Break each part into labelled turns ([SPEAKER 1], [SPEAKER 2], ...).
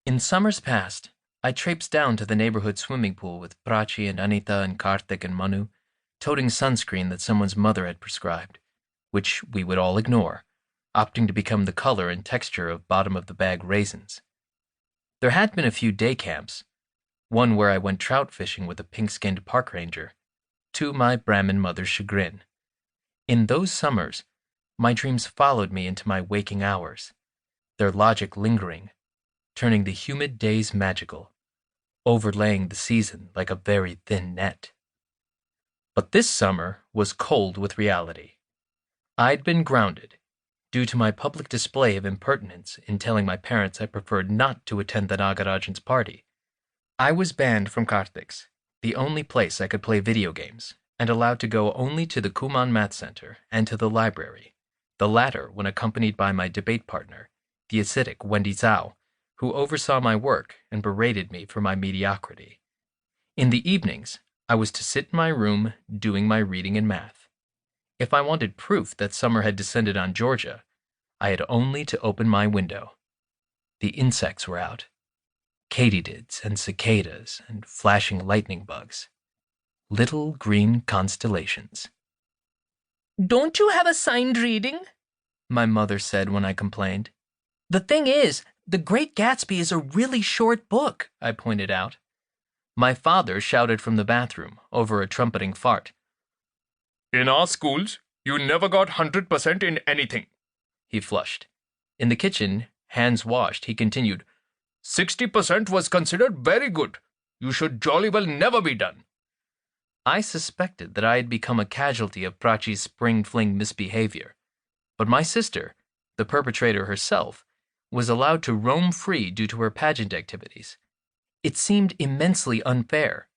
[SPEAKER 1] In summers past, I traipsed down to the neighborhood swimming pool with Prachi and Anita and Karthik and Manu, toting sunscreen that someone's mother had prescribed, which we would all ignore, opting to become the color and texture of bottom-of-the-bag raisins. There had been a few day camps, one where I went trout fishing with a pink-skinned park ranger, to my Brahmin mother's chagrin. In those summers, my dreams followed me into my waking hours, their logic lingering, turning the humid days magical, overlaying the season like a very thin net. But this summer was cold with reality. I'd been grounded, due to my public display of impertinence in telling my parents I preferred not to attend the Nagarajan's party. I was banned from Karthik's, the only place I could play video games, and allowed to go only to the Kuman Math Center and to the library, the latter when accompanied by my debate partner, the acidic Wendy Zhao, who oversaw my work and berated me for my mediocrity. In the evenings, I was to sit in my room doing my reading and math. If I wanted proof that summer had descended on Georgia, I had only to open my window. The insects were out. Katydids and cicadas and flashing lightning bugs. Little green constellations.
[SPEAKER 2] "Don't you have a signed reading?"
[SPEAKER 1] my mother said when I complained.
[SPEAKER 2] "The thing is, The Great Gatsby is a really short book," I pointed out.
[SPEAKER 1] My father shouted from the bathroom over a trumpeting fart.
[SPEAKER 3] "In our schools, you never got 100% in anything."
[SPEAKER 1] He flushed. In the kitchen, hands washed, he continued,
[SPEAKER 3] 60% was considered very good. You should jolly well never be done.
[SPEAKER 1] I suspected that I had become a casualty of Prachi's spring fling misbehavior, but my sister, the perpetrator herself, was allowed to roam free due to her pageant activities. It seemed immensely unfair.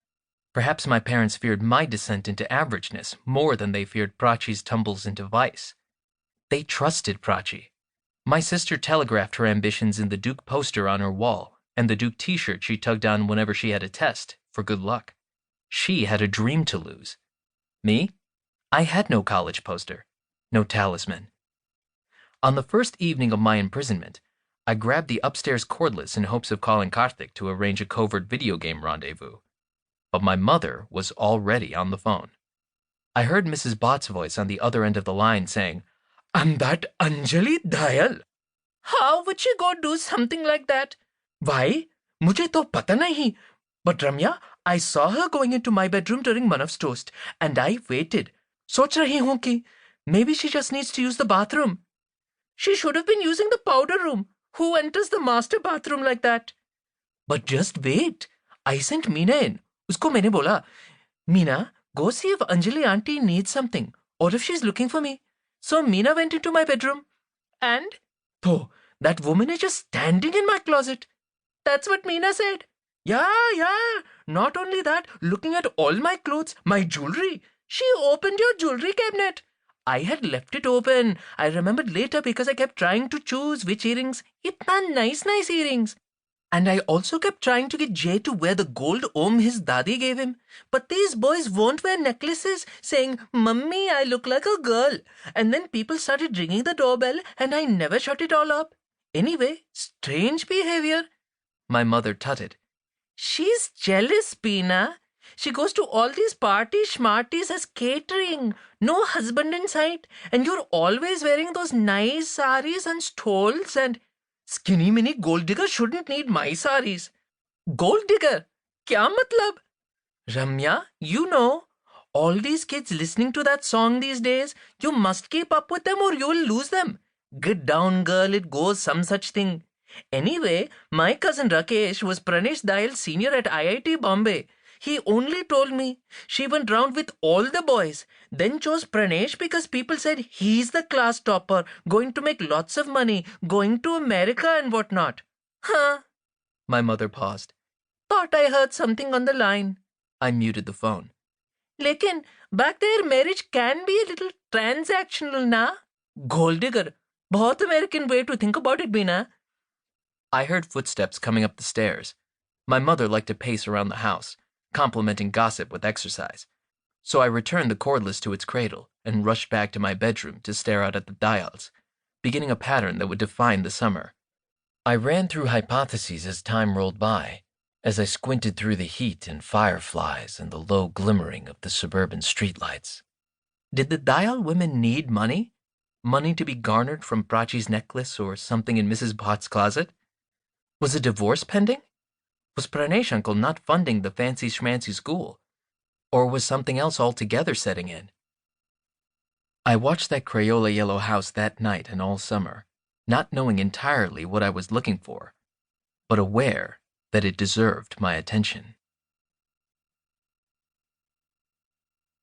[SPEAKER 1] Perhaps my parents feared my descent into averageness more than they feared Prachi's tumbles into vice. They trusted Prachi. My sister telegraphed her ambitions in the Duke poster on her wall and the Duke t-shirt she tugged on whenever she had a test, for good luck. She had a dream to lose. Me? I had no college poster, no talisman. On the first evening of my imprisonment, I grabbed the upstairs cordless in hopes of calling Karthik to arrange a covert video game rendezvous. But my mother was already on the phone. I heard Mrs. Bott's voice on the other end of the line saying,
[SPEAKER 2] "And that Anjali Dayal? How would she go do something like that? Why? Mujhe to pata nahi. But Ramya, I saw her going into my bedroom during Manav's toast, and I waited. Soch rahi hoon ki maybe she just needs to use the bathroom. She should have been using the powder room. Who enters the master bathroom like that? But just wait. I sent Meena in. Usko maine bola, Meena, go see if Anjali auntie needs something, or if she's looking for me. So Meena went into my bedroom. And? Oh, that woman is just standing in my closet. That's what Meena said. Yeah. Not only that, looking at all my clothes, my jewelry. She opened your jewelry cabinet. I had left it open. I remembered later because I kept trying to choose which earrings. Itna nice earrings. And I also kept trying to get Jay to wear the gold om his dadi gave him. But these boys won't wear necklaces, saying, "Mummy, I look like a girl." And then people started ringing the doorbell, and I never shut it all up. Anyway, strange behavior.
[SPEAKER 1] My mother tutted.
[SPEAKER 2] She's jealous, Peena. She goes to all these party-schmarties as catering. No husband in sight. And you're always wearing those nice saris and stoles, and skinny mini gold digger shouldn't need my saris. Gold digger? Kya matlab? Ramya, you know, all these kids listening to that song these days, you must keep up with them or you'll lose them. Get down, girl, it goes some such thing. Anyway, my cousin Rakesh was Pranesh Dayal Senior at IIT Bombay. He only told me. She went round with all the boys, then chose Pranesh because people said he's the class topper, going to make lots of money, going to America and whatnot. Huh?
[SPEAKER 1] My mother paused.
[SPEAKER 2] Thought I heard something on the line.
[SPEAKER 1] I muted the phone.
[SPEAKER 2] Lekin, back there marriage can be a little transactional, na? Gold digger. Bahut American way to think about it, Beena.
[SPEAKER 1] I heard footsteps coming up the stairs. My mother liked to pace around the house, complementing gossip with exercise. So I returned the cordless to its cradle and rushed back to my bedroom to stare out at the dials, beginning a pattern that would define the summer. I ran through hypotheses as time rolled by, as I squinted through the heat and fireflies and the low glimmering of the suburban streetlights.
[SPEAKER 2] Did the Dayal women need money? Money to be garnered from Prachi's necklace or something in Mrs. Bhatt's closet? Was a divorce pending? Was Pranesh uncle not funding the fancy schmancy school? Or was something else altogether setting in? I watched that Crayola yellow house that night and all summer, not knowing entirely what I was looking for, but aware that it deserved my attention.